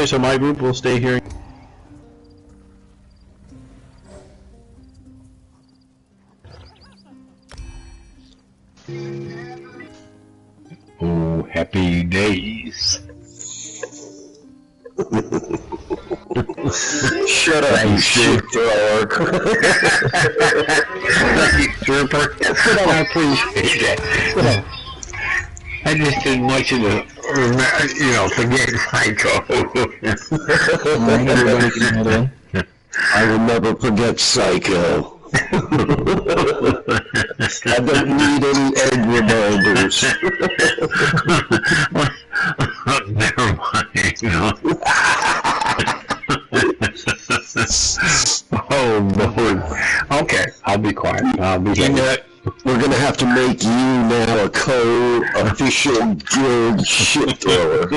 Okay, so my group will stay here. Oh, happy days. Shut up, you shit dog. Thank you, Trooper. I appreciate that. I just didn't want you to, forget Psycho. Alright, everybody can head in. I will never forget Psycho. I don't need any egg reminders. Never mind. Oh, Lord. Okay, I'll be quiet. We're gonna have to make you now a co-official guild shit thrower. Do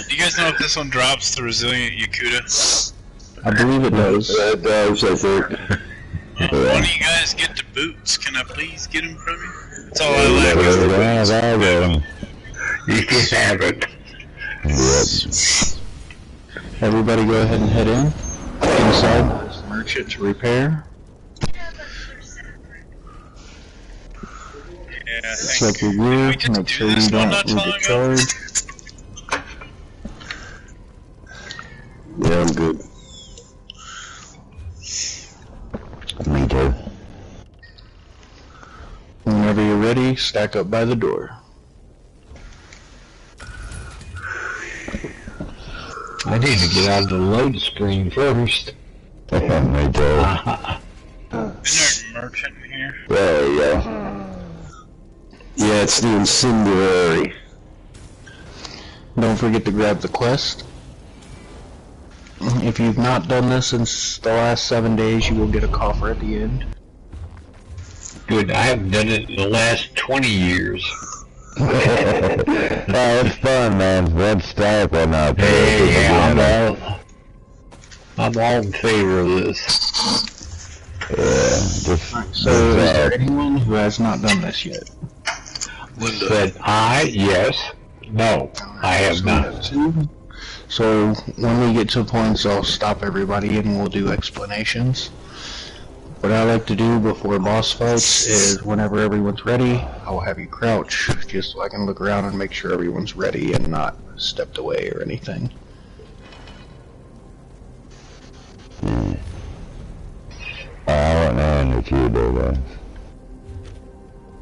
you guys know if this one drops the resilient Yakuta? I believe it does. That does, I think. Why don't you guys get the boots? Can I please get them from you? That's all I lack is the boots. You can have it. Everybody go ahead and head in. Inside, there's the merchant to repair. Yeah, Check your gear, make sure you don't overcharge. Yeah, I'm good. Me too. Whenever you're ready, stack up by the door. I need to get out of the load screen first. Me too. Isn't there a merchant in here? Yeah. Yeah, it's the incendiary. Don't forget to grab the quest. If you've not done this since the last 7 days, you will get a coffer at the end. Good, I haven't done it in the last 20 years. It's fun, man. Let's start or not. Hey, I'm all in favor of this. So, is there anyone who has not done this yet? Said yes. No, I have not. So, when we get to points, I'll stop everybody and we'll do explanations. What I like to do before boss fights is whenever everyone's ready, I'll have you crouch, just so I can look around and make sure everyone's ready and not stepped away or anything. I don't know if you do that.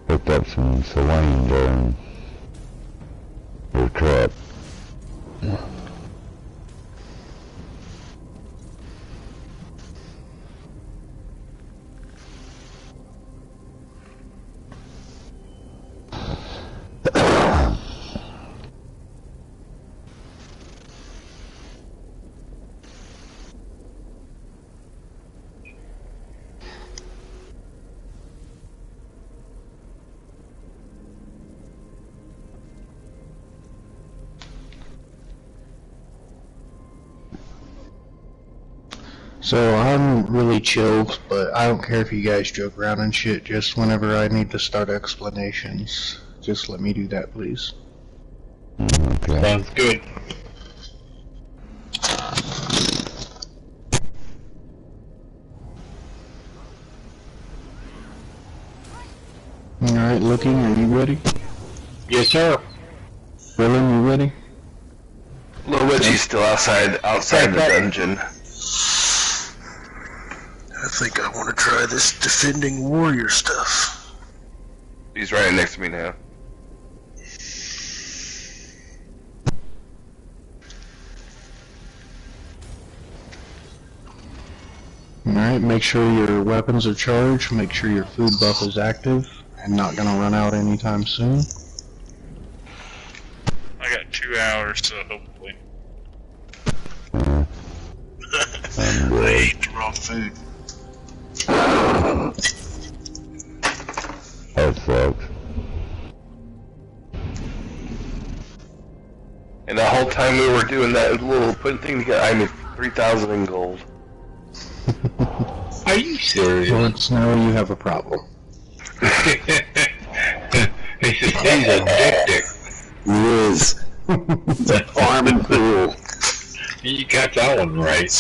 Picked up some saline during your trip. So I'm really chill, but I don't care if you guys joke around and shit, just whenever I need to start explanations, just let me do that, please. Okay. Sounds good. Alright, Looking, are you ready? Yes, sir. Willem, you ready? Luigi's still outside the dungeon. I think I want to try this defending warrior stuff. He's right next to me now. Alright, make sure your weapons are charged, make sure your food buff is active, and not gonna run out anytime soon. I got 2 hours, so hopefully. I ate the wrong food. That sucks. And the whole time we were doing that little putting thing together, I made 3,000 in gold. Are you serious? Once now you have a problem. You He's addicted. He is. It's a farming pool. You got that one right.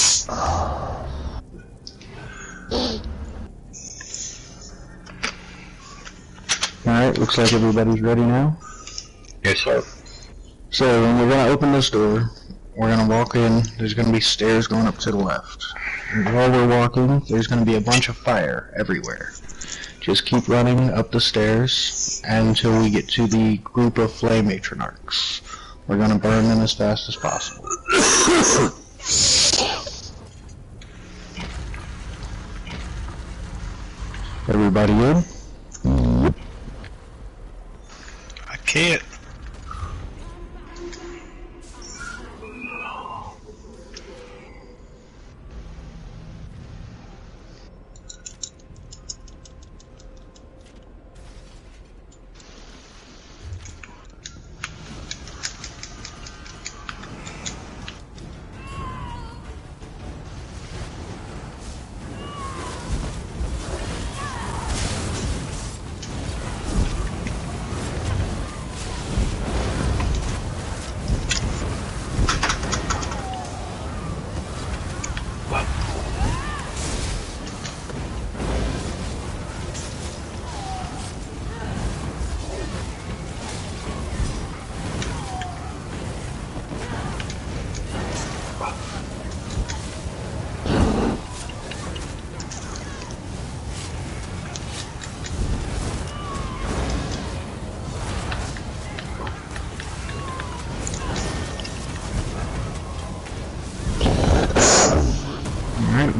Alright, looks like everybody's ready now. Yes, sir. So, we're gonna open this door. We're gonna walk in. There's gonna be stairs going up to the left. And while we're walking, there's gonna be a bunch of fire everywhere. Just keep running up the stairs until we get to the group of flame matronarchs. We're gonna burn them as fast as possible. Everybody in? I can't.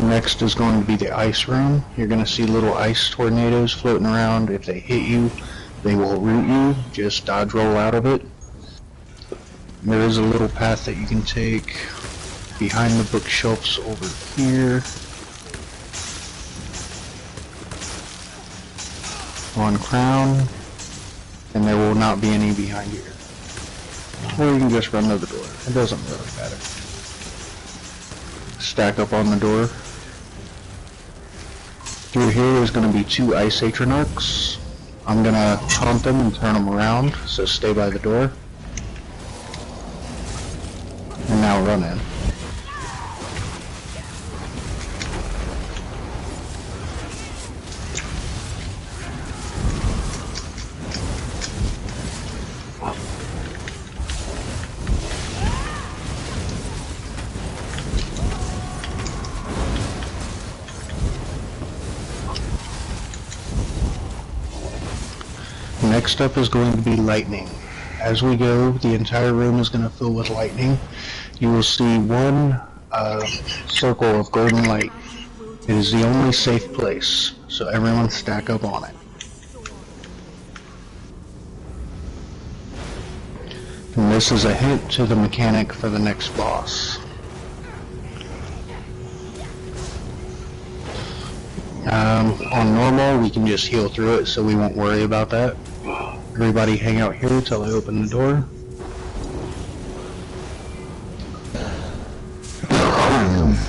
Next is going to be the ice room. You're going to see little ice tornadoes floating around. If they hit you, they will root you. Just dodge roll out of it. There is a little path that you can take behind the bookshelves over here. On Crown. And there will not be any behind here. Or you can just run to the door. It doesn't really matter. Stack up on the door. Through here there's going to be 2 ice atronarchs. I'm going to taunt them and turn them around, so stay by the door. And now run in. Next up is going to be lightning. As we go, the entire room is going to fill with lightning. You will see one circle of golden light. It is the only safe place, so everyone stack up on it. And this is a hint to the mechanic for the next boss. On normal, we can just heal through it, so we won't worry about that. Everybody hang out here till I open the door.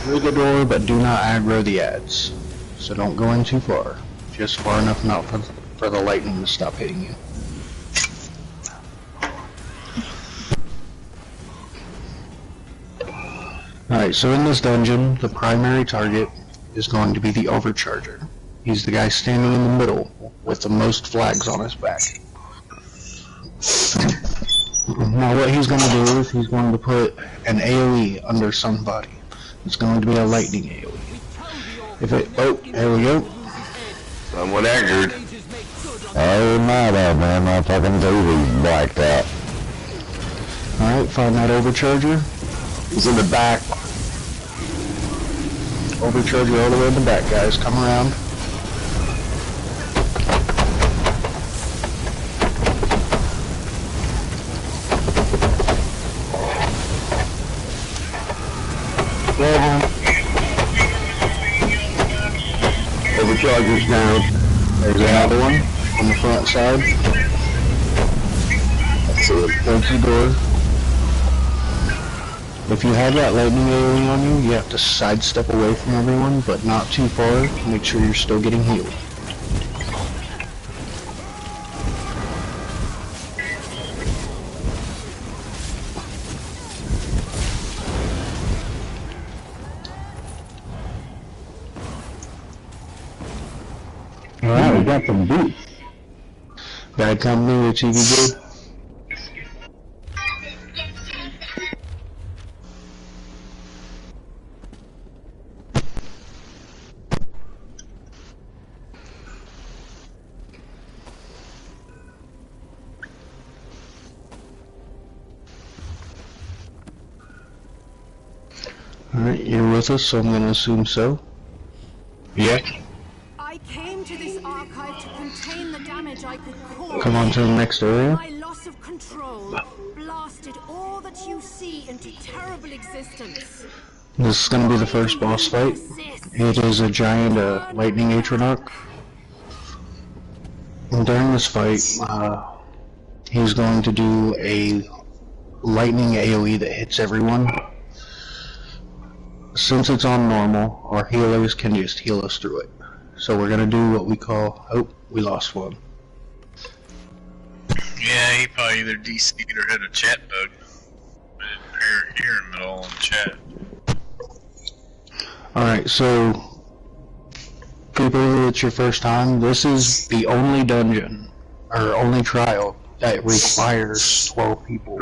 Through the door, but do not aggro the ads. So don't go in too far. Just far enough not for the lightning to stop hitting you. Alright, so in this dungeon, the primary target is going to be the Overcharger. He's the guy standing in the middle with the most flags on his back. Now what he's going to do is he's going to put an AoE under somebody. It's going to be a lightning AoE. If it, oh, there we go. Someone angered. Oh my bad, man, my fucking TV's blacked out. Alright, find that Overcharger. He's in the back. Overcharger all the way in the back, guys. Come around. Overcharger's down. There's another one on the front side. That's it. Close the door. If you have that lightning AoE on you, you have to sidestep away from everyone, but not too far to make sure you're still getting healed. we got some boots. Bad company with TV good. Alright, you're with us, so I'm gonna assume so. Yeah. I came to this archive to contain the damage I could cause. Come on to the next area. My loss of control blasted all that you see into terrible existence. This is gonna be the first boss fight. It is a giant lightning Aetherian. During this fight, he's going to do a lightning AoE that hits everyone. Since it's on normal, our healers can just heal us through it. So we're gonna do what we call... Oh, we lost one. Yeah, he probably either DC'd or had a chat bug. I didn't hear him at all in chat. Alright, so... people, it's your first time. This is the only dungeon, or only trial, that requires 12 people.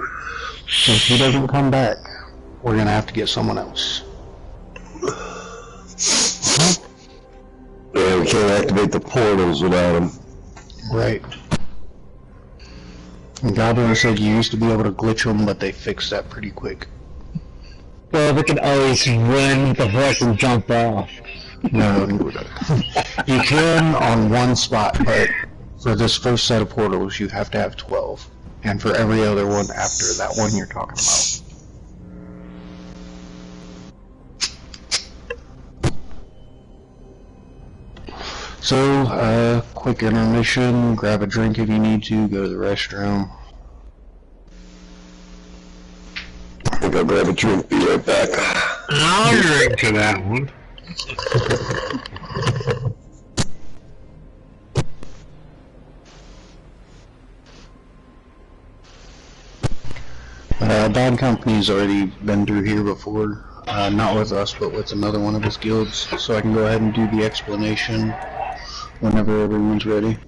So if he doesn't come back, we're gonna have to get someone else. Yeah, we can't activate the portals without them. Right. And Goblin said you used to be able to glitch them, but they fixed that pretty quick. Well, we can always run the horse and jump off. No, you can on one spot, but for this first set of portals, you have to have 12. And for every other one after that one you're talking about. So, quick intermission, grab a drink if you need to, go to the restroom. I think I'll grab a drink, be right back. I'll drink to that one. Bad Company's already been through here before, not with us, but with another one of his guilds, so I can go ahead and do the explanation whenever everyone's ready.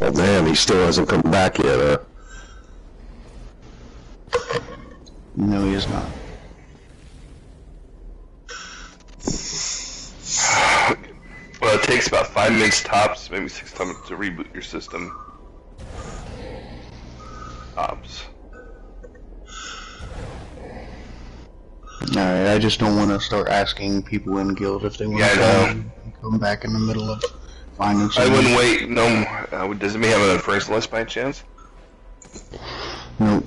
Oh man, he still hasn't come back yet, No, he is not. Well, it takes about 5 minutes tops, maybe 6 times to reboot your system. Tops. Alright, I just don't want to start asking people in guild if they want to come back in the middle of finding I something. wouldn't wait, no, does it mean have it on the first list by chance? Nope.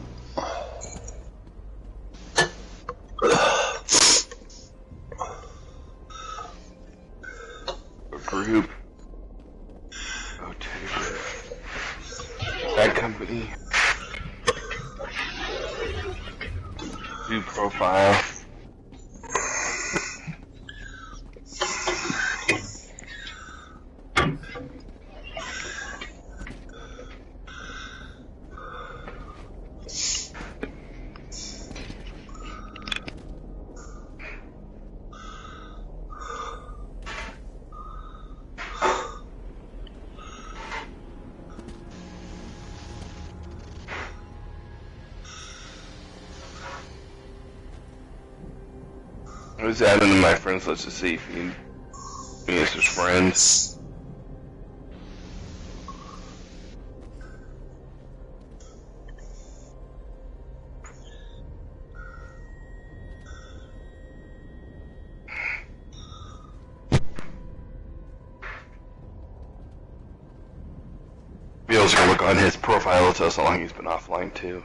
Group. Oh, Bad Company. View profile. I was adding to my friends list to see if you me as his friends. Bill's gonna look on his profile to tell us how long he's been offline too.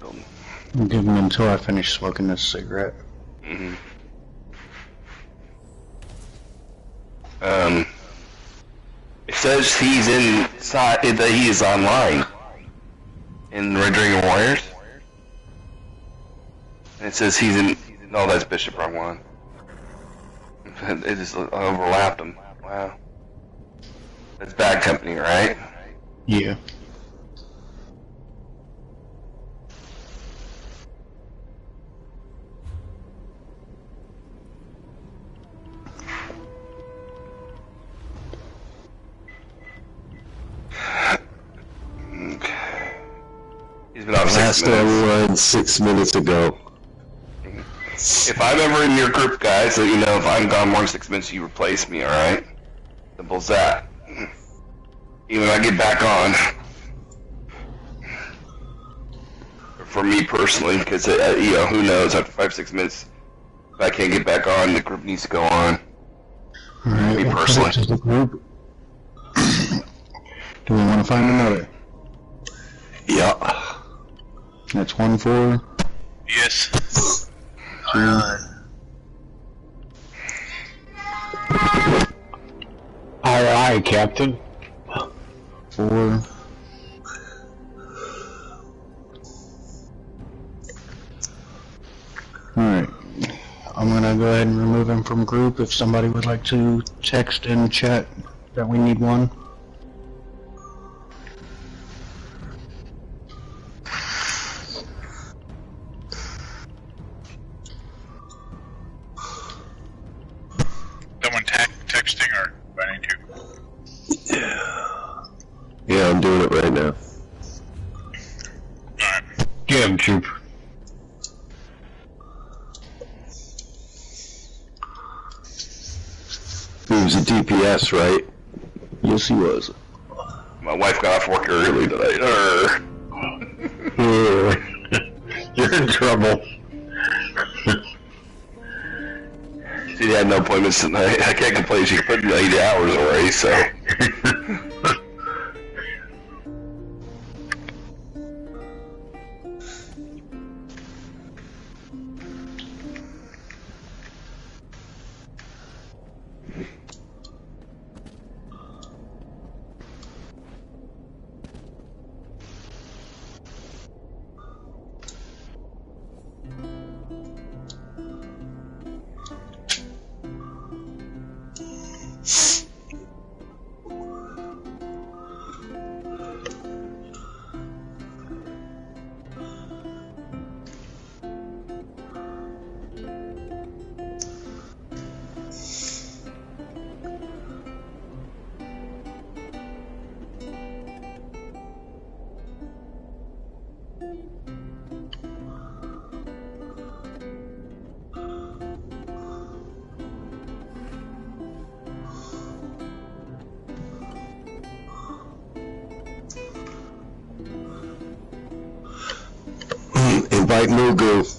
I'll give him until I finish smoking this cigarette. Mm-hmm. It says he's inside, that he is online in Red Dragon Warriors. And it says he's in. No, that's Bishop, wrong one. It just overlapped him. Wow. That's bad company, right? Yeah. He's been off 6 Last minutes. online 6 minutes ago. If I'm ever in your group, guys, let you know if I'm gone more than 6 minutes, you replace me, alright? Simple as that. Even when I get back on. For me personally, because, you know, who knows, after 5-6 minutes, if I can't get back on, the group needs to go on. Alright, Me we'll personally. put it to the group. Do we want to find another? Yeah. That's 1-4. Yes. 2. Aye, aye, Captain. 4. Alright. I'm gonna go ahead and remove him from group if somebody would like to text in chat that we need one. Someone texting or do I need to? Yeah, I'm doing it right now. Alright. Get him, Troop. He was a DPS, right? Yes, he was. My wife got off work early today. You're in trouble. She had no appointments tonight. I can't complain. She put in 80 hours already, so. Invite Mugu.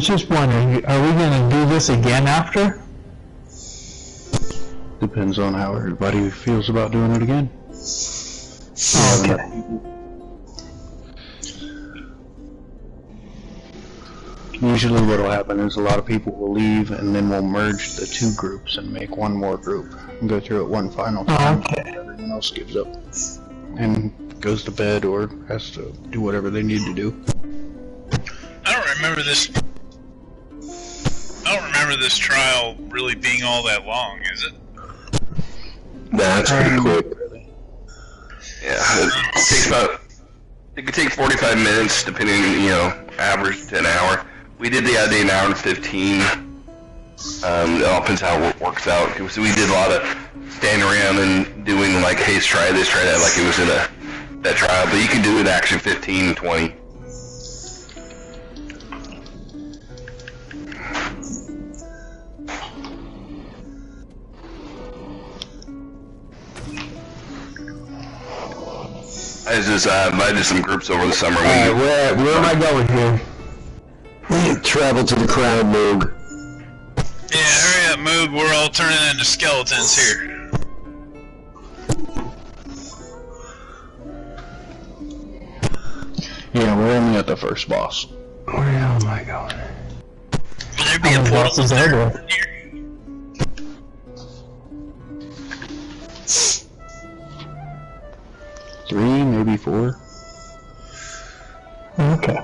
was just wondering, are we gonna do this again after? Depends on how everybody feels about doing it again. Okay. Usually what'll happen is a lot of people will leave and then we'll merge the two groups and make one more group and go through it one final time. Okay. Everyone else gives up and goes to bed or has to do whatever they need to do. I don't remember this trial really being all that long, is it? Nah, it's pretty quick. Yeah, it takes it could take 45 minutes, depending, average to an hour. We did the other day an hour and 15. It all depends how it works out. So we did a lot of standing around and doing like, hey, try this, try that, like it was in that trial. But you can do it actually 15, 20. I just invited some groups over the summer. Alright, where am I going here? Travel to the Crown, Moog. Yeah, hurry up, Moog. We're all turning into skeletons here. Yeah, we're only at the first boss. Where am I going? Will there be a portal there? 3, maybe 4. Okay.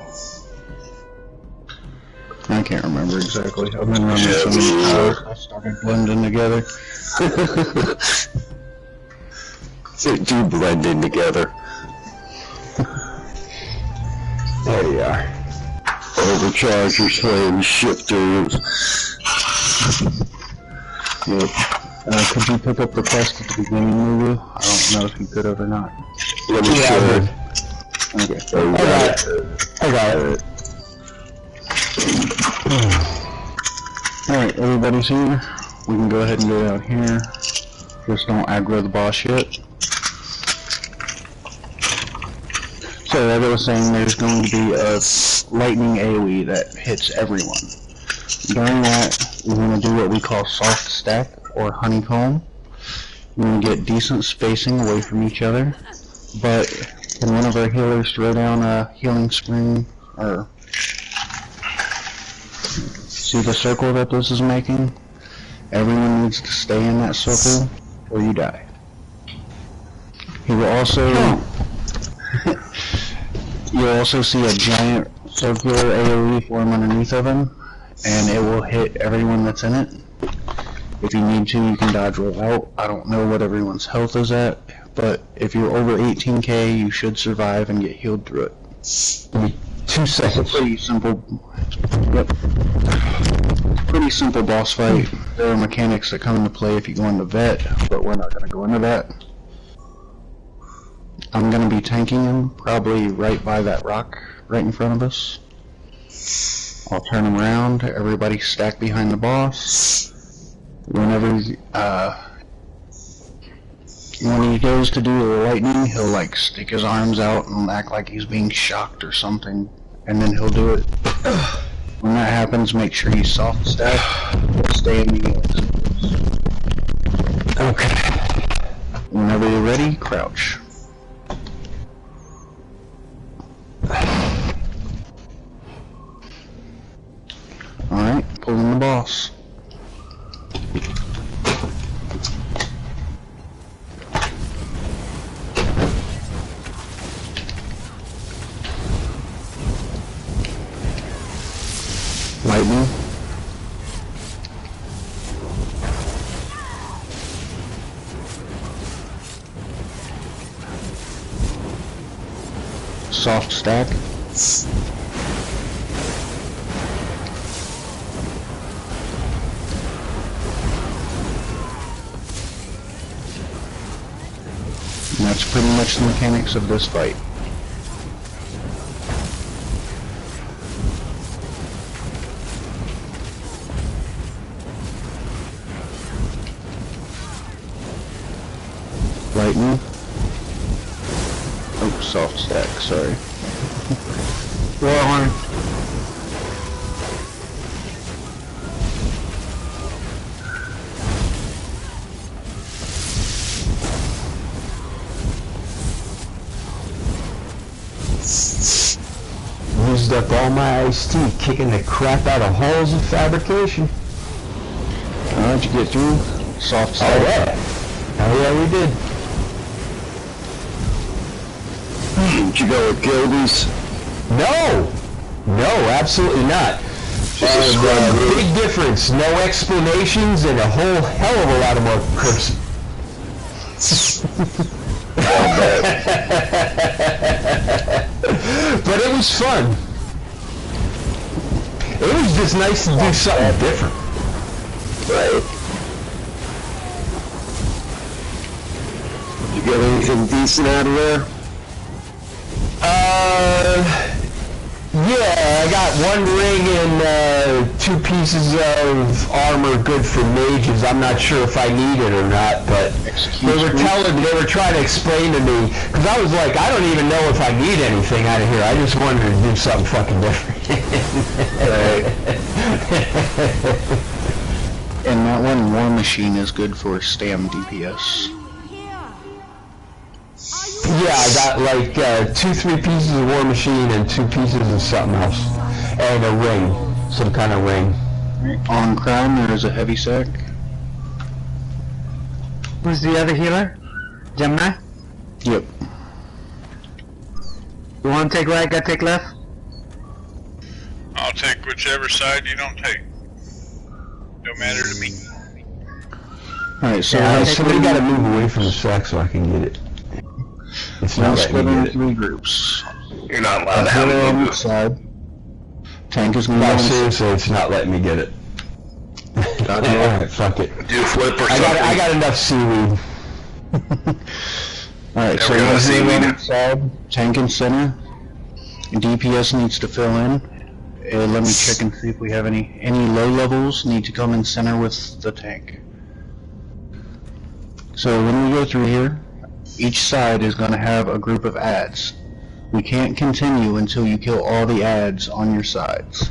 I can't remember exactly. I've been running so many hours, I started blending together. They do blend in together. There you are. Overcharge your flame shifters. Yeah. Could you pick up the quest at the beginning, Lulu? I don't know if you could have or not. Let me show you. Okay. I got it. Alright, everybody's here. We can go ahead and go down here. Just don't aggro the boss yet. So, as I was saying, there's going to be a lightning AoE that hits everyone. During that, we're going to do what we call soft stack, or honeycomb. We're going to get decent spacing away from each other. But, can one of our healers throw down a healing spring, or... See the circle that this is making? Everyone needs to stay in that circle or you die. He will also... You'll also see a giant circular AoE form underneath of him, and it will hit everyone that's in it. If you need to, you can dodge roll out. I don't know what everyone's health is at, but if you're over 18k, you should survive and get healed through it. 2 seconds. Pretty simple. Yep. Pretty simple boss fight. There are mechanics that come into play if you go into vet, but we're not going to go into that. I'm going to be tanking him, probably right by that rock, right in front of us. I'll turn him around, everybody stack behind the boss. Whenever, when he goes to do the lightning, he'll like stick his arms out and act like he's being shocked or something, and then he'll do it. When that happens, make sure you soft stack or stay in the units. Okay. Whenever you're ready, crouch. Alright, pulling the boss. Lightning. Soft stack. And that's pretty much the mechanics of this fight. Lightning. Oh, soft stack, sorry. Warhorn. used up all my iced tea kicking the crap out of halls of fabrication. Alright, you get through? Soft Oh start. yeah. Oh yeah, we did. Did you go with Gildies? No! No, absolutely not. Big difference. No explanations and a whole hell of a lot of more clips. But it was fun. It was just nice to do something different. Right. Did you get anything decent out of there? Yeah, I got one ring and 2 pieces of armor good for mages. I'm not sure if I need it or not, but they were trying to explain to me, because I was like, I don't even know if I need anything out of here. I just wanted to do something fucking different. And that one war machine is good for stam DPS. Yeah, I got like 2-3 pieces of war machine and 2 pieces of something else. And a ring. Some kind of ring. On crown there is a heavy sack. Who's the other healer? Gemini? Yep. You want to take right, gotta take left? I'll take whichever side you don't take. Don't matter to me. Alright, so Yeah, now somebody gotta move away from the sack so I can get it. It's now not split letting me into get it. 3 groups. You're not allowed to have Healer on it. each side. Tank is going to No, go on seriously, it's not letting me get it. Alright, fuck it. Do a flip or something. I got enough seaweed. Alright, so There we go, healer seaweed. on each side, tank in center. DPS needs to fill in. Let me check and see if we have any low levels need to come in center with the tank. So when we go through here, each side is going to have a group of adds. We can't continue until you kill all the adds on your sides.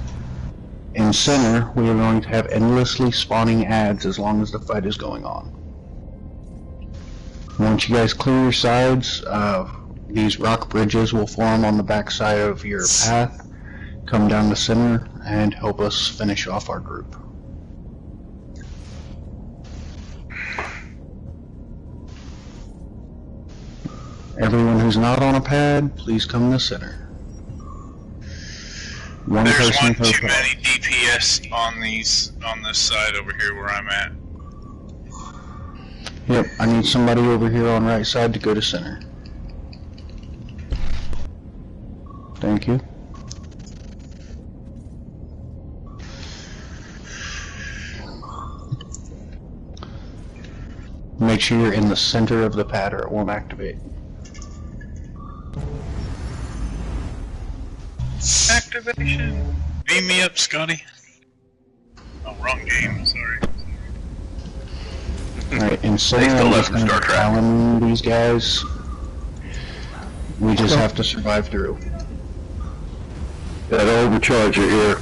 In center, we are going to have endlessly spawning adds as long as the fight is going on. Once you guys clear your sides, these rock bridges will form on the back side of your path, come down the center, and help us finish off our group. Everyone who's not on a pad, please come to the center. One There's person one per too pad. many DPS on this side over here where I'm at. Yep, I need somebody over here on right side to go to center. Thank you. Make sure you're in the center of the pad or it won't activate. Activation! Beam me up, Scotty. Oh, wrong game, sorry. Alright, in center, They still I'm left just from gonna Star Trek. challenge these guys. We just have to survive through. That overcharger here.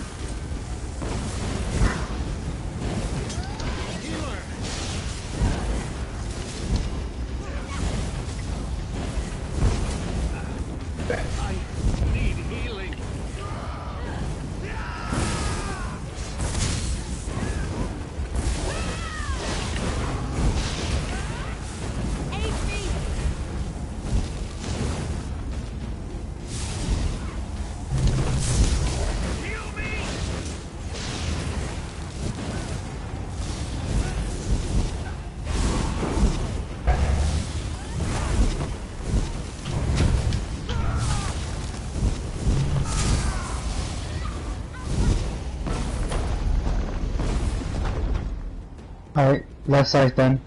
Alright, left side then.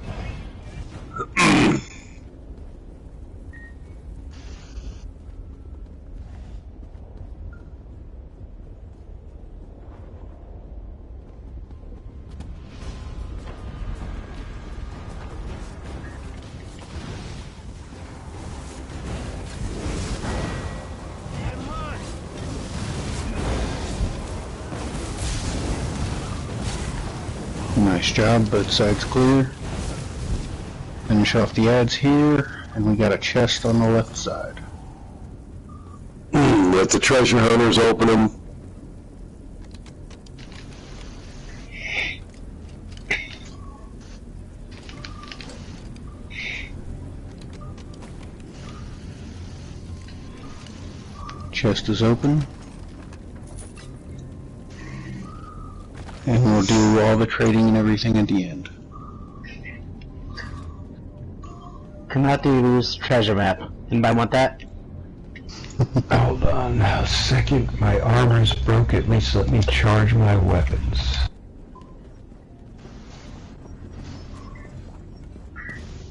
Nice job, both sides clear. Finish off the adds here, and we got a chest on the left side. Now Let the treasure hunters open them. Chest is open. And we'll do all the trading and everything at the end. Cannot use treasure map. Anybody want that? Hold on a second. My armor's broke. At least let me charge my weapons.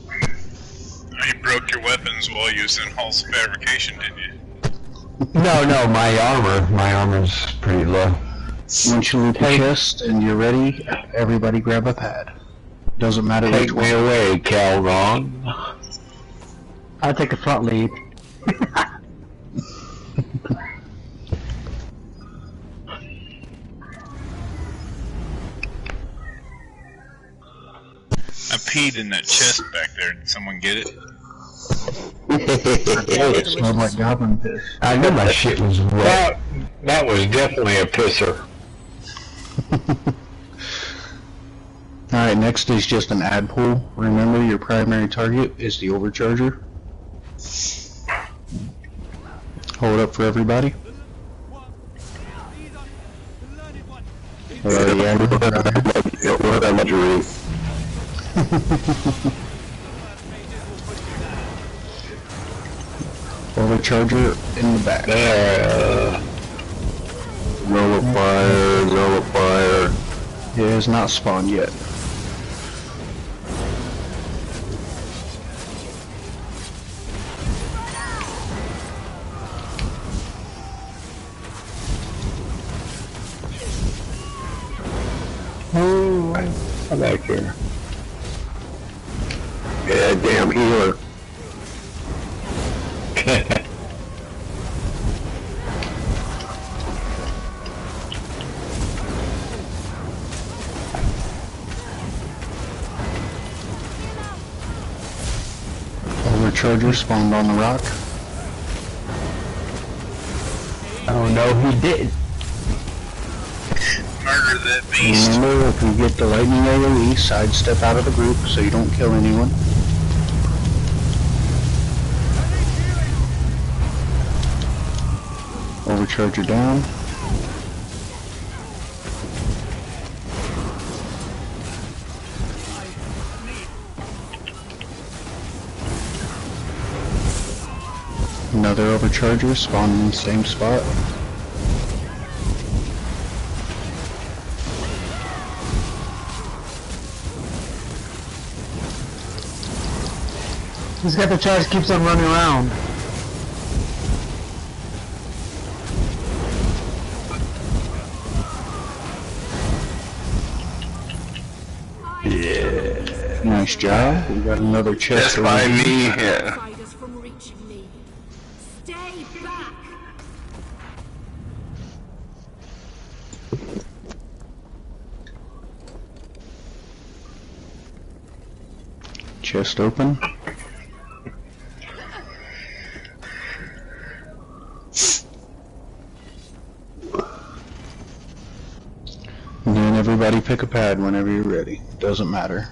You broke your weapons while using Hall's fabrication, didn't you? No, my armor's pretty low. Once you loot the chest and you're ready, everybody grab a pad. Doesn't matter which one. Take me away, Calron. I'll take the front lead. I peed in that chest back there. Did someone get it? It smelled like goblin piss. I knew my shit was wet. That was definitely a pisser. Alright, next is just an ad pool. Remember, your primary target is the overcharger. Hold up for everybody. Overcharger in the back. Nullifier. It has not spawned yet. I'm back here. Yeah, damn healer. Overcharger spawned on the rock. Oh no, he did. Murder that beast. Remember, if you get the lightning AoE, sidestep out of the group so you don't kill anyone. Overcharger down. Another overcharger spawned in the same spot. He's got the charge, keeps on running around. Yeah. Nice job. We got another chest. Just by me, yeah. Fighters from reaching me. Stay back. Chest open. And then everybody pick a pad whenever you're ready. Doesn't matter.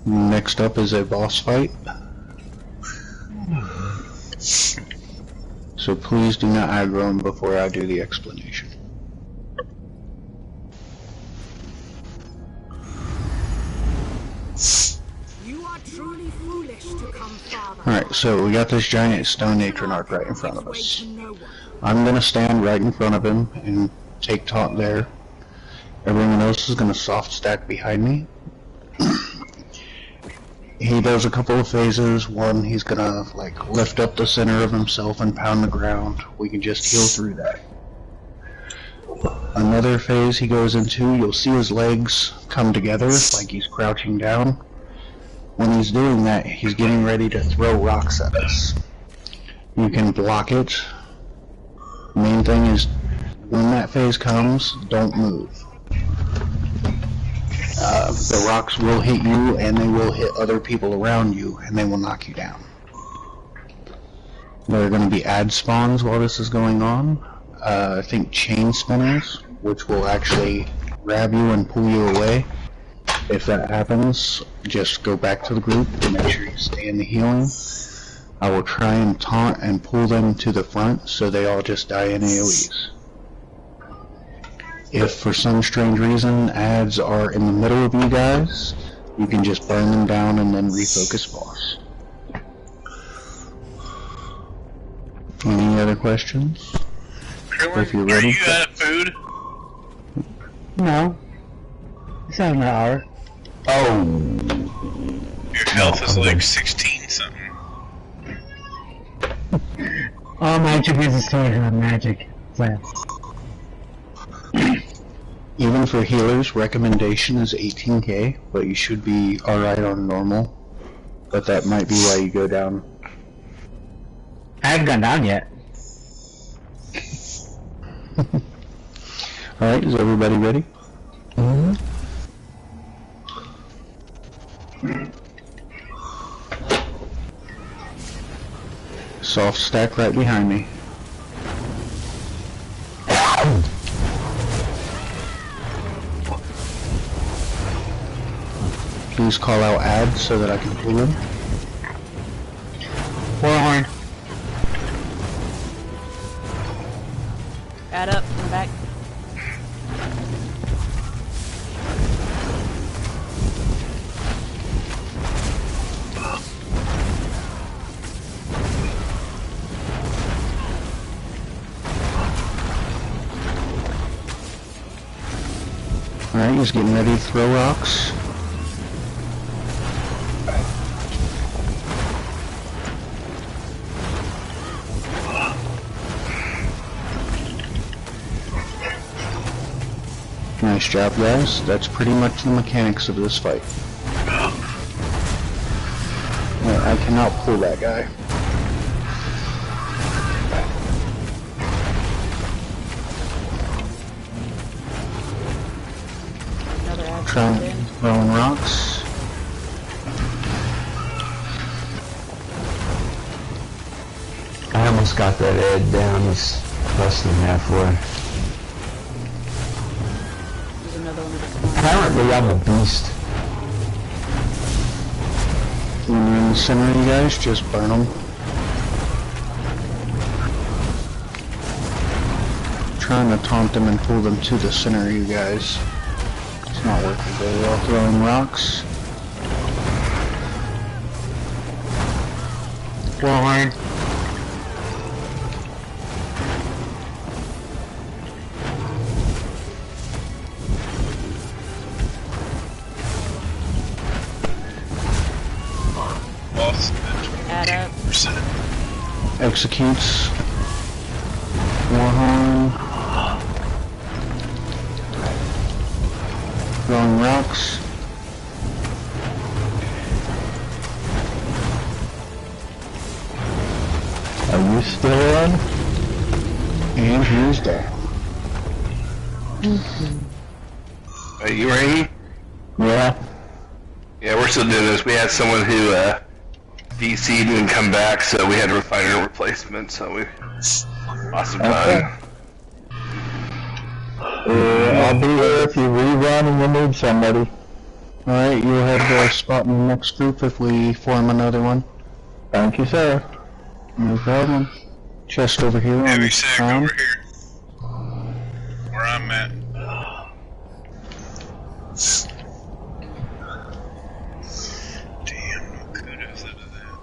Next up is a boss fight. So please do not aggro him before I do the explanation. You are truly foolish to come farther. Alright, so we got this giant stone Aetherian right in front of us. I'm gonna stand right in front of him and take taunt there. Everyone else is gonna soft stack behind me. He does a couple of phases. One, he's gonna like lift up the center of himself and pound the ground. We can just heal through that. Another phase he goes into, you'll see his legs come together like he's crouching down. When he's doing that, he's getting ready to throw rocks at us. You can block it. Main thing is, when that phase comes, don't move. The rocks will hit you, and they will hit other people around you, and they will knock you down. There are going to be ad spawns while this is going on. I think chain spinners, which will actually grab you and pull you away. If that happens, just go back to the group and make sure you stay in the healing. I will try and taunt and pull them to the front so they all just die in AoEs. If for some strange reason ads are in the middle of you guys, you can just burn them down and then refocus boss. Any other questions? If you're ready. Are you out of food? No. It's not an hour. Oh. Your health is like 16 something. All magic is stored in a magic plants. Even for healers, recommendation is 18k, but you should be alright on normal. But that might be why you go down. I haven't gone down yet. Alright, is everybody ready? Mm-hmm. Soft stack right behind me. Please call out ads so that I can pull them. Warhorn. Add up, come back. Alright, he's getting ready to throw rocks. Nice job, guys. That's pretty much the mechanics of this fight. I cannot pull that guy. Trying throwing rocks. I almost got that Ed down. He's less than halfway. There's another one that's Apparently I'm a beast. When you're in the center, you guys, just burn them. Trying to taunt them and pull them to the center, you guys. It's not working very well. Throwing rocks. Warhorn. Boss add at up. 20%. Executes. Warhorn. Throwing rocks. Are you still on? And he's down. Are you ready? Yeah. Yeah, we're still doing this. We had someone who DC'd and come back, so we had to find a replacement, so we lost some time. I'll be here if you rerun and you need somebody. Alright, you'll have a spot in the next group if we form another one. Thank you, sir. No problem. Chest over here on Heavy the sack ground. over here. Where I'm at. Damn, no kudos out of that.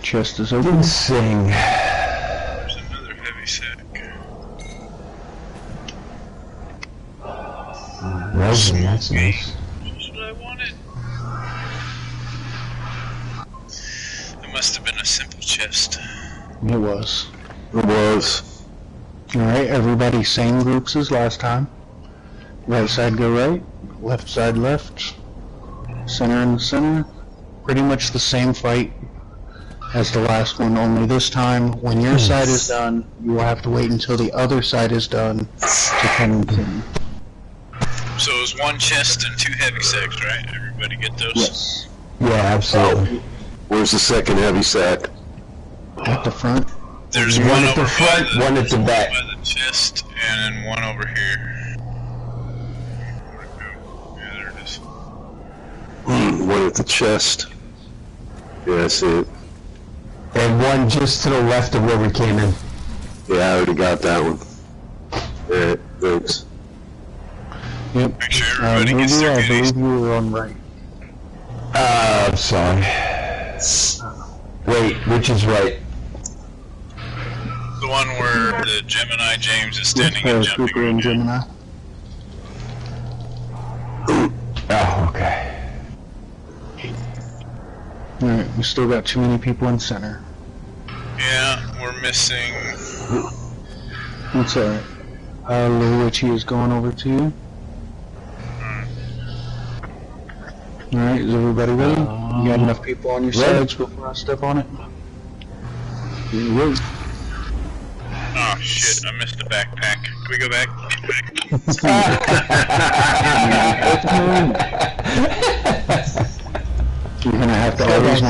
Chest is open. Sing. There's another heavy sack. Resin, that's nice. That's what I wanted. It must have been a simple chest. It was. It was. Alright, everybody same groups as last time. Right side go right, left side left, center in the center. Pretty much the same fight as the last one, only this time, when your side is done, you will have to wait until the other side is done to come and continue. So it was one chest and 2 heavy sacks, right? Everybody get those? Yes. Yeah, absolutely. Where's the second heavy sack? At the front? There's one at the front, one at the back. By the chest, and then one over here. Yeah, there it is. One at the chest. Yeah, I see it. And one just to the left of where we came in. Yeah, I already got that one. Yeah, thanks. Yep. Make sure everybody gets Movie, their I goodies. believe you were on right. I'm sorry. Wait, which is right? The one where the Gemini James is standing and jumping. Cooper and Gemini. Oh, okay. Alright, we still got too many people in center. Yeah, we're missing. That's alright. Luigi is going over to you. Alright, is everybody ready? You got enough people on your sides before I step on it? Wait. Oh shit, I missed the backpack. Can we go back? You're gonna have to always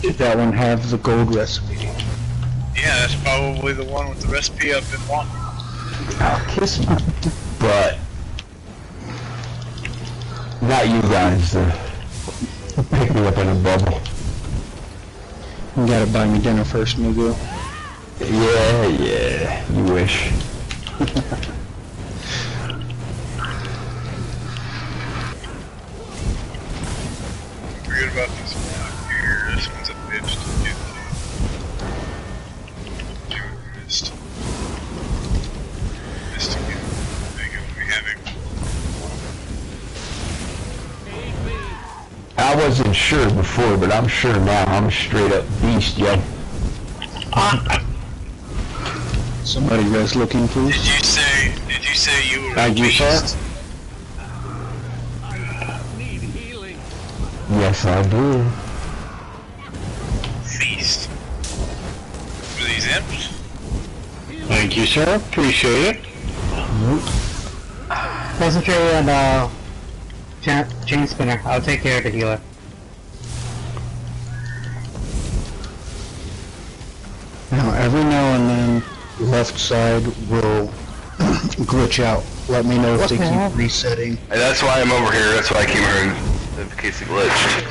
get that one have the gold recipe. Yeah, that's probably the one with the recipe I've been wanting. I'll kiss my butt. Not you guys, pick me up in a bubble. You gotta buy me dinner first, Mugu. Yeah, you wish. Forget about this one here. This one's a bitch to get to. Missed. Missed again. There you go. We have it. I wasn't sure before, but I'm sure now. I'm a straight up beast, yo. Somebody guys looking, please? Did you say you were a beast? Yes, I do. Feast. For these imps? Thank you, sir. Appreciate it. Concentrate on chain spinner. I'll take care of the healer. Now, every now and then, left side will glitch out. Let me know if they keep resetting. And that's why I'm over here. That's why I came here in case it glitched.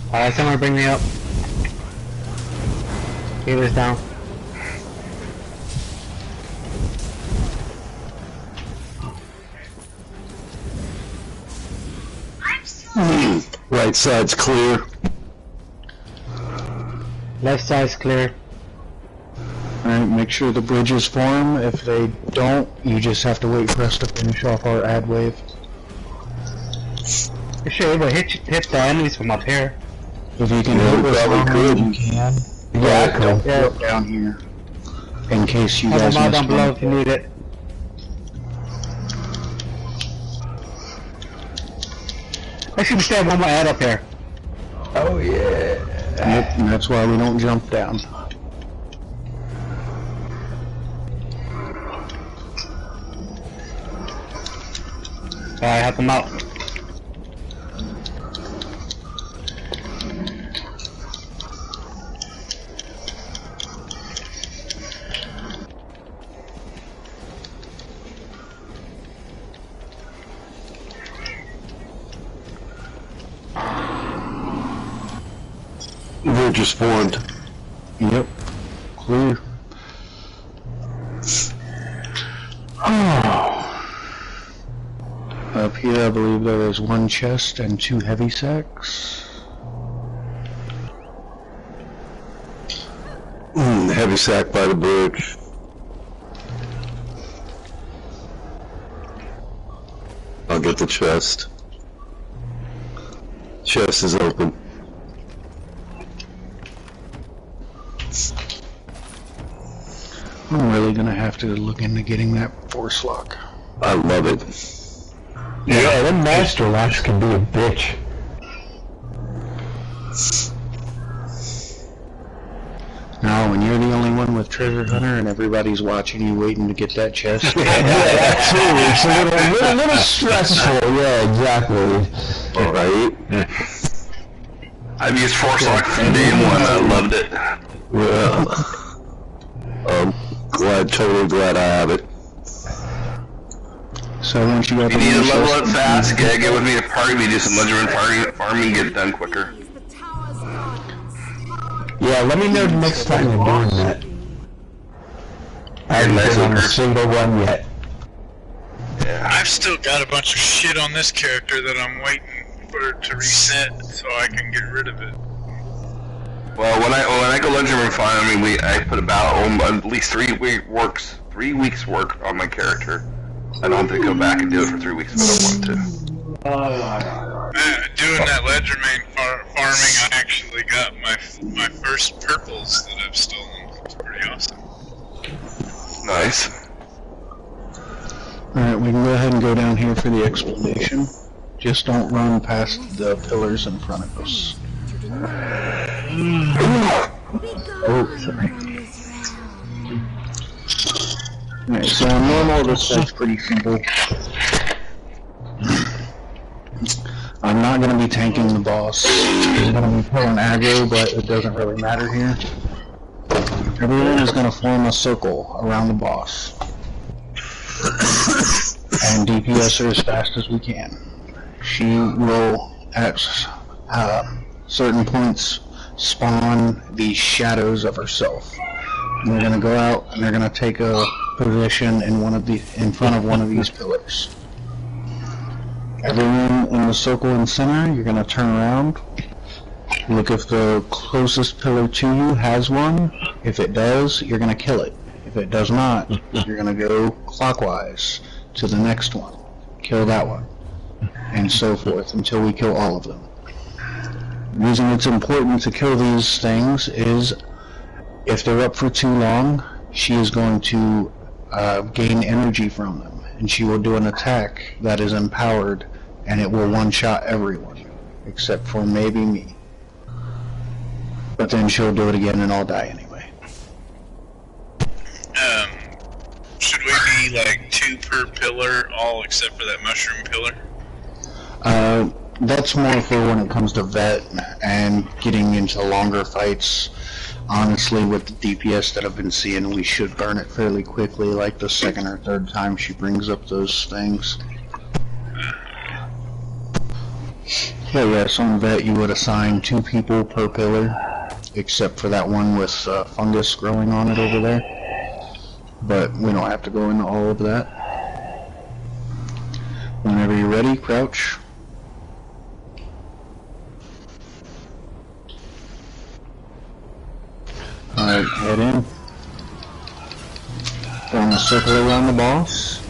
Alright, someone bring me up. Healer's down. Right side's clear. Left side's clear. Alright, make sure the bridges form. If they don't, you just have to wait for us to finish off our ad wave. If you're able to hit the enemies from up here. If you can help us along, you can. Yeah, I don't could. look down here. In case you Have guys them all missed down below one. if you need it. I should stay one more ad up here. Oh yeah. Yep, and that's why we don't jump down. Alright, help them out. We're just formed. Yep. Clear. Up here, I believe there is one chest and 2 heavy sacks. Heavy sack by the bridge. I'll get the chest. Chest is open. I'm really gonna have to look into getting that force lock. I love it. Yeah, them master locks can be a bitch. Now, when you're the only one with treasure hunter and everybody's watching you waiting to get that chest. Yeah, that too. It's a little stressful. Yeah, exactly. Alright. I've used Force Lock from day one. I loved it. Yeah. Totally glad I have it. So once you got You the need to level resource- up fast. Get with me to party. We do some legendary farming, get it done quicker. Yeah, let me know the next time you're doing that. I haven't been on a single one yet. Yeah. I've still got a bunch of shit on this character that I'm waiting for it to reset so I can get rid of it. Well, when I go legendary farming, I put about at least 3 weeks work on my character. I don't have to go back and do it for 3 weeks if I don't want to. Doing that legendary farming, I actually got my first purples that I've stolen. It's pretty awesome. Nice. Alright, we can go ahead and go down here for the explanation. Just don't run past the pillars in front of us. Oh, sorry. Alright, so on normal, this stuff's pretty simple. I'm not going to be tanking the boss. I'm going to be pulling aggro, but it doesn't really matter here. Everyone is going to form a circle around the boss. And DPS her as fast as we can. She will, at certain points, spawn these shadows of herself. And they're going to go out and they're going to take a position in front of one of these pillars. Everyone in the circle in the center, you're going to turn around. Look if the closest pillar to you has one. If it does, you're going to kill it. If it does not, you're going to go clockwise to the next one. Kill that one. And so forth until we kill all of them. The reason it's important to kill these things is if they're up for too long, she is going to gain energy from them. And she will do an attack that is empowered, and it will one-shot everyone, except for maybe me. But then she'll do it again and I'll die anyway. Should we be like 2 per pillar, all except for that mushroom pillar? That's more for when it comes to vet and getting into longer fights. Honestly, with the DPS that I've been seeing, we should burn it fairly quickly, like the 2nd or 3rd time she brings up those things. But yeah, some vet you would assign 2 people per pillar, except for that one with fungus growing on it over there. But we don't have to go into all of that. Whenever you're ready, crouch. Alright, head in. Form a circle around the boss.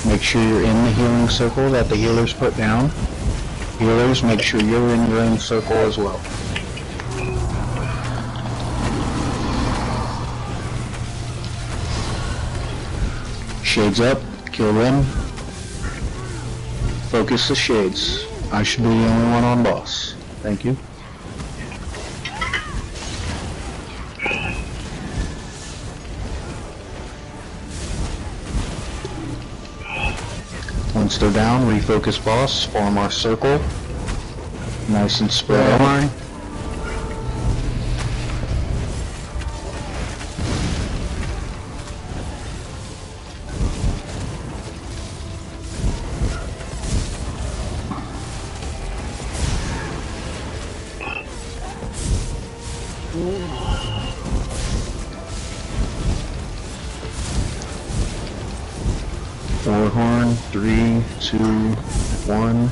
Make sure you're in the healing circle that the healers put down. Healers, make sure you're in your own circle as well. Shades up, kill them. Focus the shades. I should be the only one on boss. Thank you. Once they're down, refocus boss, form our circle. Nice and spread out. Four horn, 3, 2, 1.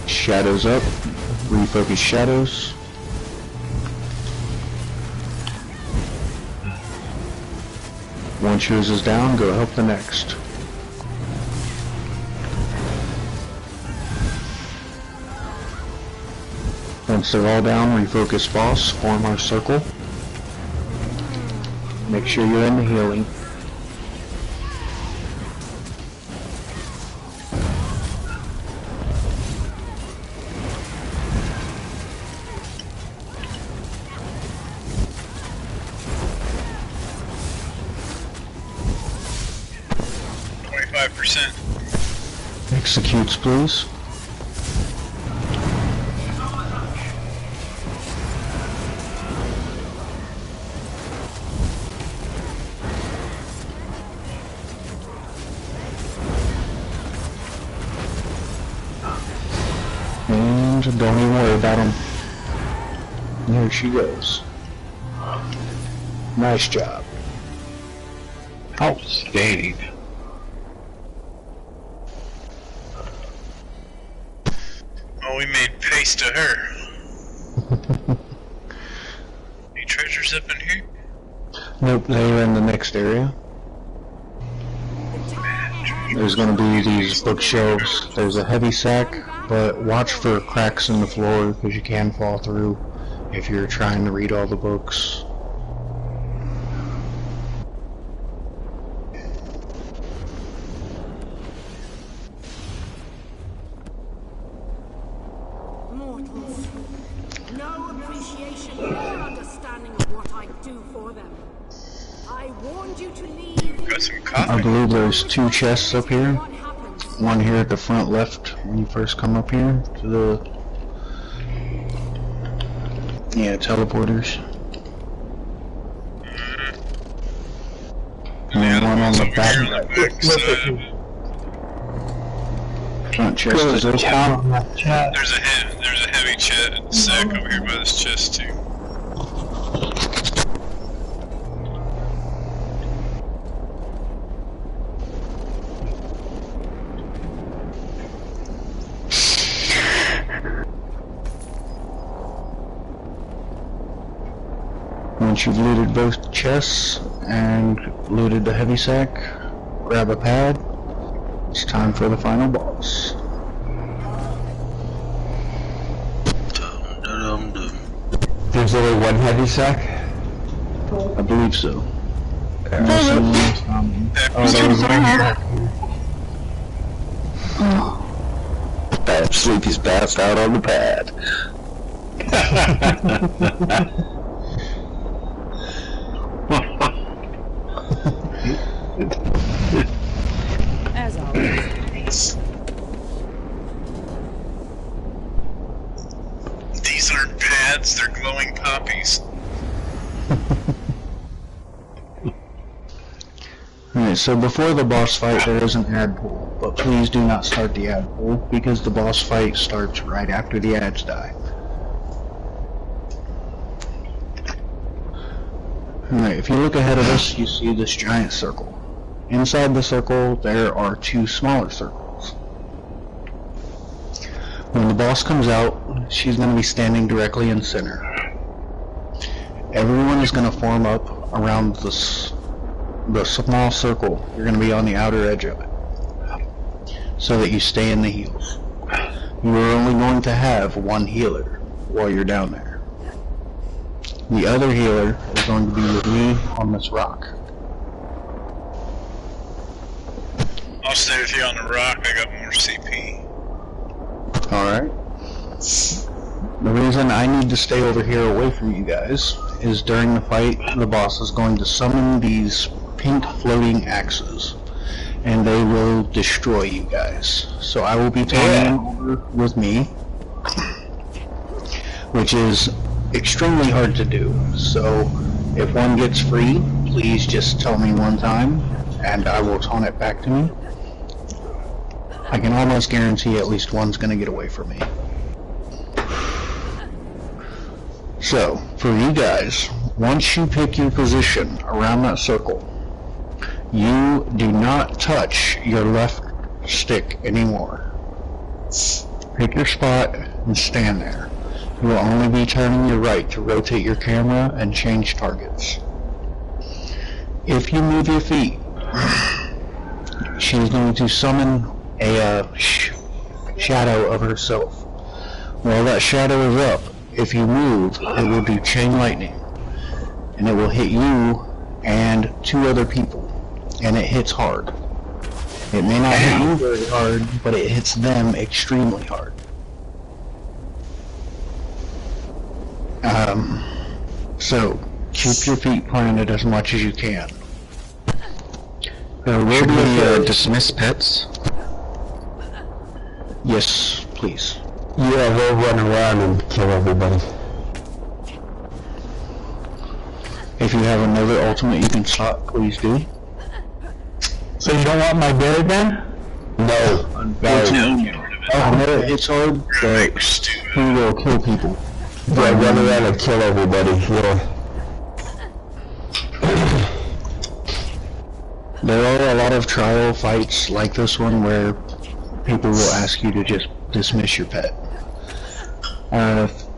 Shadows up, refocus shadows. Once yours is down, go help the next. Once they're all down, refocus boss, form our circle. Make sure you're in the healing. 25%. Executes, please. And don't even worry about him. There she goes. Nice job. Outstanding. Oh, we made pace to her. Any treasures up in here? Nope, they're in the next area. There's gonna be these bookshelves. There's a heavy sack, but watch for cracks in the floor because you can fall through if you're trying to read all the books. Mortals, no appreciation or understanding of what I do for them. I warned you to leave. Got some I coffee. believe there's 2 chests up here. What happens? One here at the front left when you first come up here to the teleporters. And then one on the back. Front chest is open. There's a heavy sack over here by this chest too. Once you've looted both chests and looted the heavy sack, grab a pad. It's time for the final boss. There's only one heavy sack? I believe so. That Sleepy's passed out on the pad. As always. These aren't pads, they're glowing poppies. Alright, so before the boss fight there is an ad pool, but please do not start the ad pool because the boss fight starts right after the ads die. Alright, if you look ahead of us, you see this giant circle. Inside the circle, there are 2 smaller circles. When the boss comes out, she's going to be standing directly in center. Everyone is going to form up around the small circle. You're going to be on the outer edge of it, so that you stay in the heals. You are only going to have 1 healer while you're down there. The other healer is going to be with me on this rock. I'll stay with you on the rock, I got more CP. Alright. The reason I need to stay over here away from you guys is during the fight, the boss is going to summon these pink floating axes, and they will destroy you guys. So I will be taking them over with me, which is extremely hard to do. So if one gets free, please just tell me one time, and I will taunt it back to me. I can almost guarantee at least one's gonna get away from me. So, for you guys, once you pick your position around that circle, you do not touch your left stick anymore. Pick your spot and stand there. You will only be turning your right to rotate your camera and change targets. If you move your feet, she is going to summon a shadow of herself. While that shadow is up, if you move, it will do chain lightning, and it will hit you and 2 other people, and it hits hard. It may not hit you very hard, but it hits them extremely hard. So keep your feet planted as much as you can. There will be dismiss pets? Yes, please. Yeah, we'll run around and kill everybody. If you have another ultimate you can slot, please do. So you don't want my berry then? No. Unfortunately, it's hard, but he will kill people. Yeah, run around and kill everybody, yeah. There are a lot of trial fights like this one where people will ask you to just dismiss your pet.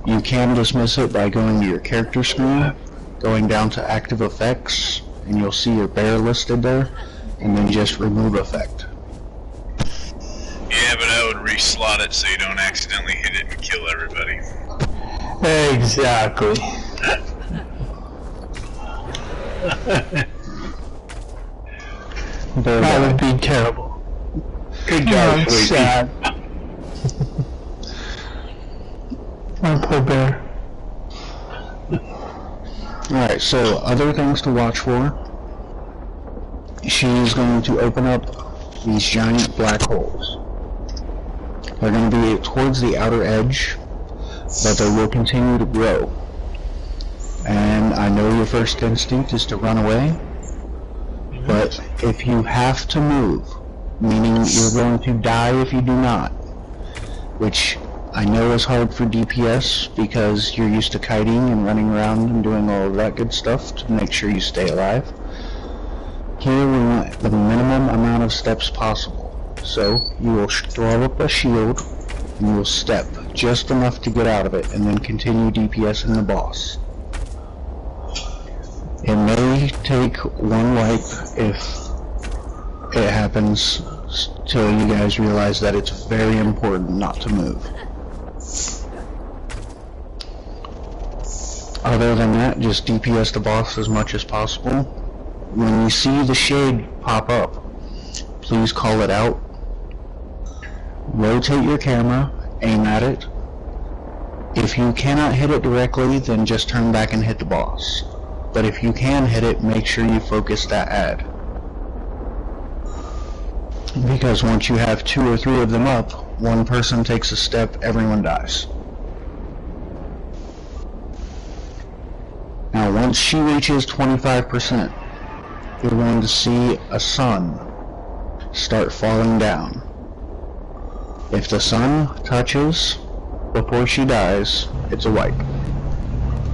You can dismiss it by going to your character screen, going down to active effects, and you'll see your bear listed there, and then just remove effect. Yeah, but I would reslot it so you don't accidentally hit it and kill everybody. Exactly. That would be terrible. Good job, Sweetie. Sad. My poor bear. Alright, so other things to watch for. She's going to open up these giant black holes. They're going to be towards the outer edge, but they will continue to grow. And I know your first instinct is to run away, but if you have to move, meaning you're going to die if you do not, which I know is hard for DPS because you're used to kiting and running around and doing all of that good stuff to make sure you stay alive. Here we want the minimum amount of steps possible. So you will throw up a shield and you will step just enough to get out of it and then continue DPSing the boss. It may take one wipe if it happens till you guys realize that it's very important not to move. Other than that, just DPS the boss as much as possible. When you see the shade pop up, please call it out. Rotate your camera, aim at it. If you cannot hit it directly, then just turn back and hit the boss. But if you can hit it, make sure you focus that ad. Because once you have 2 or 3 of them up, one person takes a step, everyone dies. Now once she reaches 25%, you're going to see a sun start falling down. If the sun touches before she dies, it's a wipe.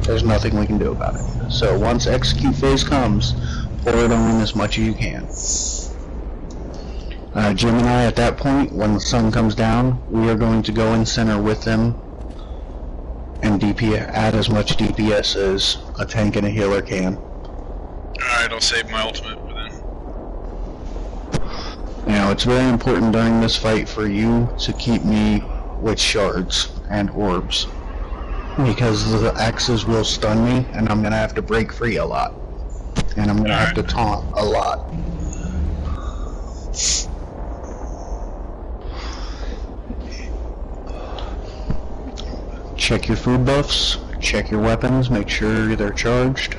There's nothing we can do about it. So once execute phase comes, pour it on as much as you can. Jim and I, at that point, when the sun comes down, we are going to go in center with them and add as much DPS as a tank and a healer can. Alright, I'll save my ultimate for then. Now, it's very important during this fight for you to keep me with shards and orbs, because the axes will stun me, and I'm going to have to break free a lot. And I'm going to have to taunt a lot. Check your food buffs, check your weapons, make sure they're charged.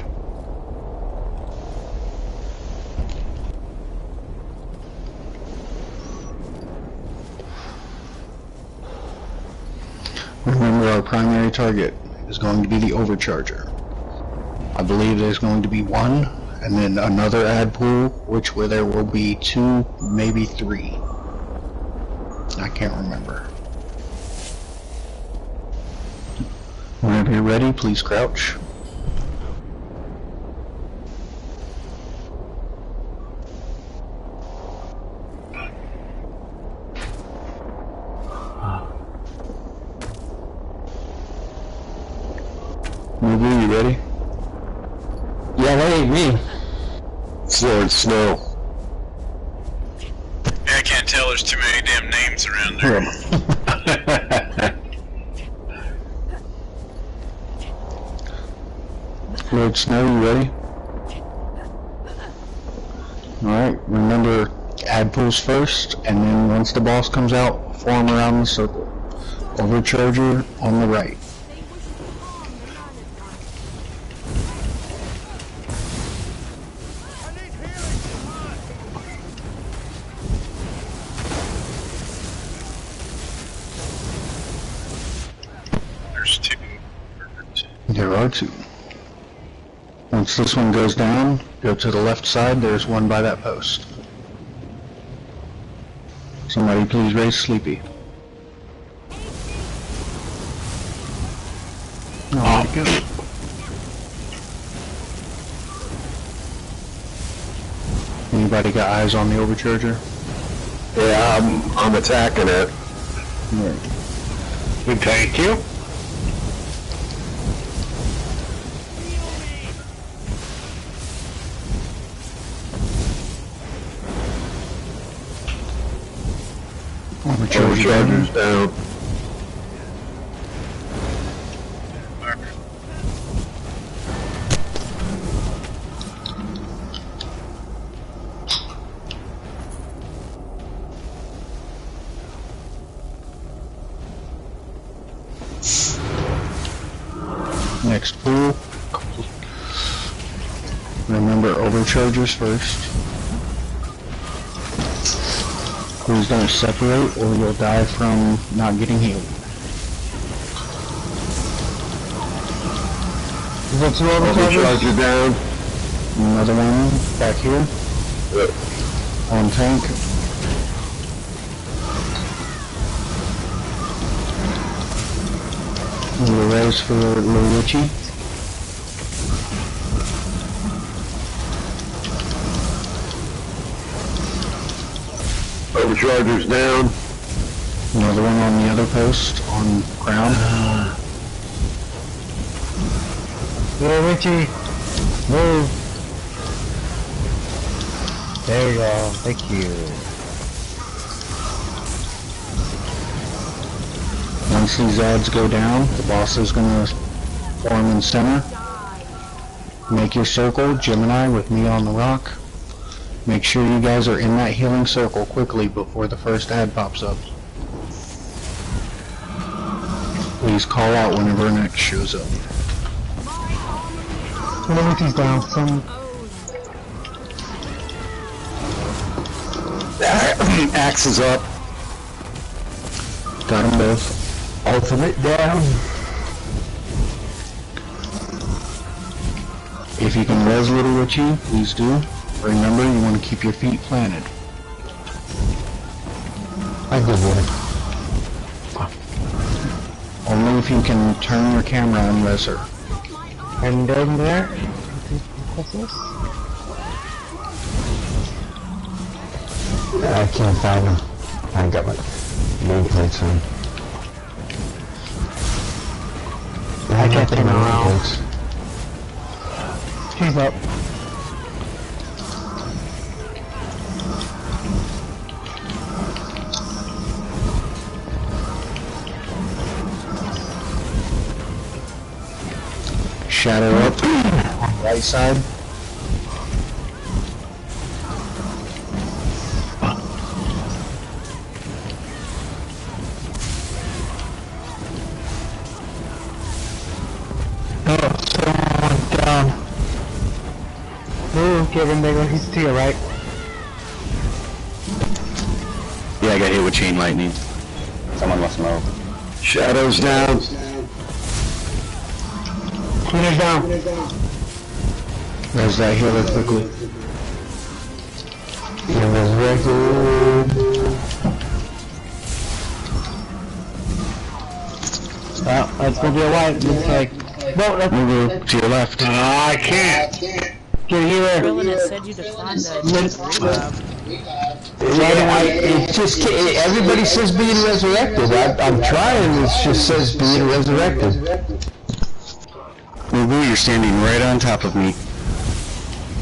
Remember, our primary target is going to be the overcharger. I believe there's going to be 1, and then another ad pool, where there will be 2, maybe 3. I can't remember. Whenever you're ready, please crouch. Movie, you ready? Yeah, wait, me. Slow and snow. Yeah, I can't tell, there's too many damn names around there. Lord Snow, you ready? Alright, remember, ad pools first, and then once the boss comes out, form around the circle. Overcharger on the right. There are two. Once this one goes down, go to the left side, there's one by that post. Somebody please raise Sleepy. Oh, where'd it go? Anybody got eyes on the overcharger? Yeah, I'm attacking it. Good, thank you. Overcharger's down. Next pool. Remember overchargers first. Please don't separate or you'll die from not getting healed. Is that two Overcharger down. Another one back here. Yep. On tank. Little raise for Little Richie. Overcharger's down. Another one on the other post on ground. Little Richie, move. There you go. Thank you. Once these ads go down, the boss is gonna form in center. Make your circle, Gemini with me on the rock. Make sure you guys are in that healing circle quickly before the first ad pops up. Please call out whenever next shows up. Richie's down. Some Axe is up. Got them both. Ultimate down. If you can res Little Richie, please do. Remember, you want to keep your feet planted. I'm good with it. Only if you can turn your camera and res her. and down there. I can't find him. I ain't got my nameplates on. I can't see him around. He's up. Shadow up on the right side. Kevin, he's to your right. Yeah, I got hit with chain lightning. Someone must know. Shadows down. Cleaner's down. There's that healer quickly. Healer's record. Oh, that's gonna be a white. Looks like. No, that's Move to your left. I can't. Get here. Villainous said you declined the It just can't, everybody says being resurrected. I'm trying. It just says being resurrected. Mugu, you're standing right on top of me.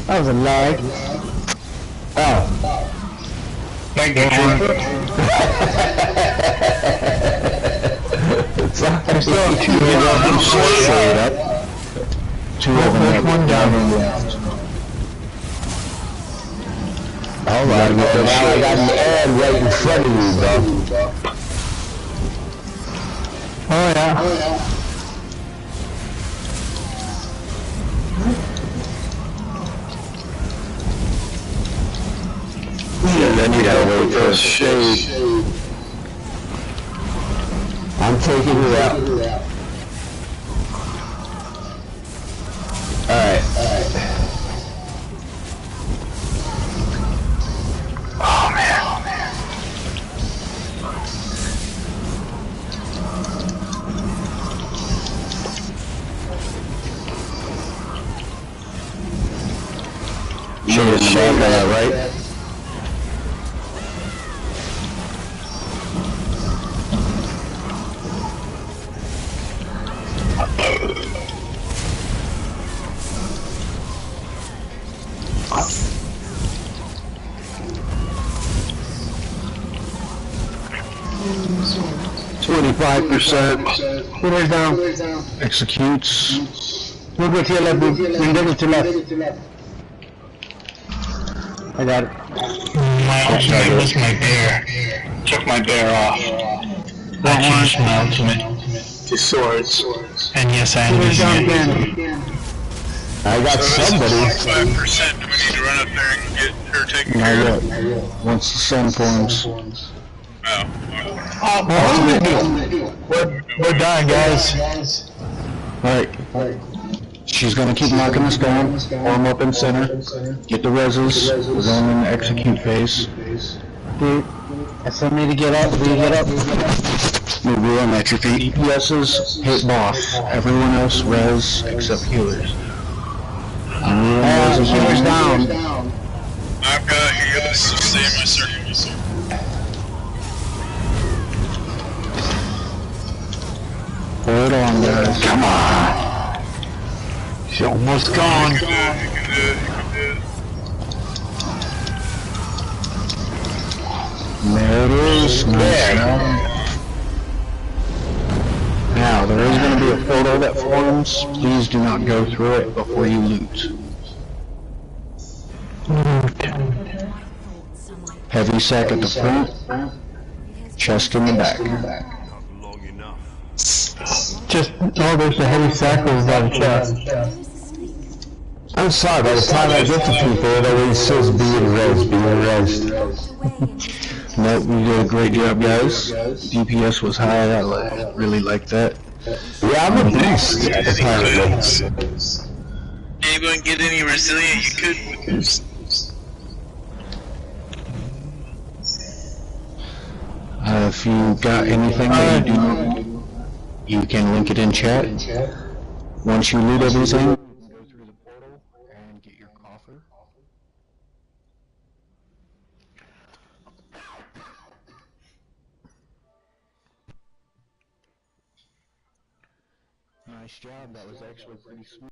That was a lag. Oh. Thank you, Trooper. There's still two of them. Straight up. Two of them. One down. Alright, now I got an ad right in front of you, bro. Oh yeah. Yeah, then you gotta wait for a shade. I'm taking it out. saying that, right? 25%. Put her down. Executes. Move it to your left, move. Window to left. I got it. My ultimate was my bear. Took my bear off. I changed my ultimate to swords. And yes, I am Put her using down it. again. I got somebody. 25%. Do we need to run up there and get her taken care of? Not yet. Once the sun forms. We're done, guys. Alright. She's gonna keep knocking us down. Form up in center. Get the reses. We're going in the execute phase. Dude, I still need to get up. We get up. Move on at your feet. DPS's hit boss. Everyone else res except healers. Healers down. I've got healers, so stay in my circle. Hold on, guys. Come on. She's almost gone. You can do it. There it is. Now, there is going to be a photo that forms. Please do not go through it before you loot. Heavy sack at the front, chest in the back. Just, oh, there's a heavy sack on the chest. I'm sorry, by the time I get to people, it always says being raised. Nope, you did a great job, guys. DPS was high, I really like that. Yeah, I'm a beast, apparently. Anyone get any resilient you could with this? If you got anything that you do, you can link it in chat. Once you loot everything, go through the portal and get your coffer. Nice job, that was actually pretty smooth.